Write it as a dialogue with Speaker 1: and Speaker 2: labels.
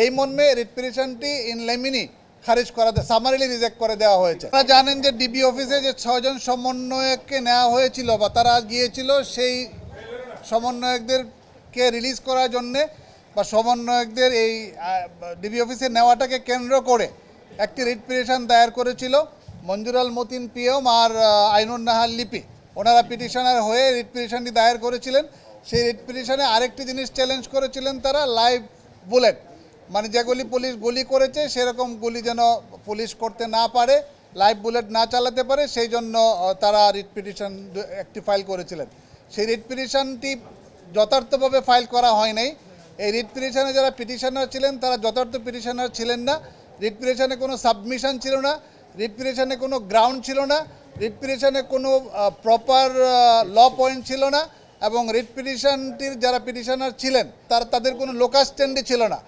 Speaker 1: এই মর্মে writ পিটিশনটি in লেমিনি খারিজ করা সামারিলি রিজেক্ট করে দেওয়া হয়েছে। আপনারা জানেন যে ডিবি অফিসে যে 6 জন সমন্বয়ককে নেওয়া হয়েছিল বা তারা গিয়েছিল সেই সমন্বয়কদেরকে রিলিজ করার জন্যে বা সমন্বয়কদের এই ডিবি অফিসে নেওয়াটাকে কেন্দ্র করে একটি রিট পিটিশন দায়ের করেছিল মঞ্জুরাল মতিন পিএম আর আইনুন নাহার লিপি। ওনারা পিটিশনার হয়ে রিট পিটিশনটি দায়ের করেছিলেন। সেই রিট পিটিশনে আরেকটি জিনিস চ্যালেঞ্জ করেছিলেন তারা, লাইভ বুলেট, মানে যেগুলি পুলিশ গুলি করেছে সেরকম গুলি যেন পুলিশ করতে না পারে, লাইভ বুলেট না চালাতে পারে, সেই জন্য তারা রিট পিটিশন একটি ফাইল করেছিলেন। সেই রিট পিটিশনটি যথার্থভাবে ফাইল করা হয় নাই। এই রিট পিটিশনে যারা পিটিশনার ছিলেন তারা যথার্থ পিটিশনার ছিলেন না। রিট পিটিশনে কোনো সাবমিশন ছিল না, রিট পিটিশনে কোনো গ্রাউন্ড ছিল না, রিট পিটিশনে কোনো প্রপার ল পয়েন্ট ছিল না এবং রিট পিটিশনটির যারা পিটিশনার ছিলেন তাদের কোনো লোকাল স্ট্যান্ডই ছিল না।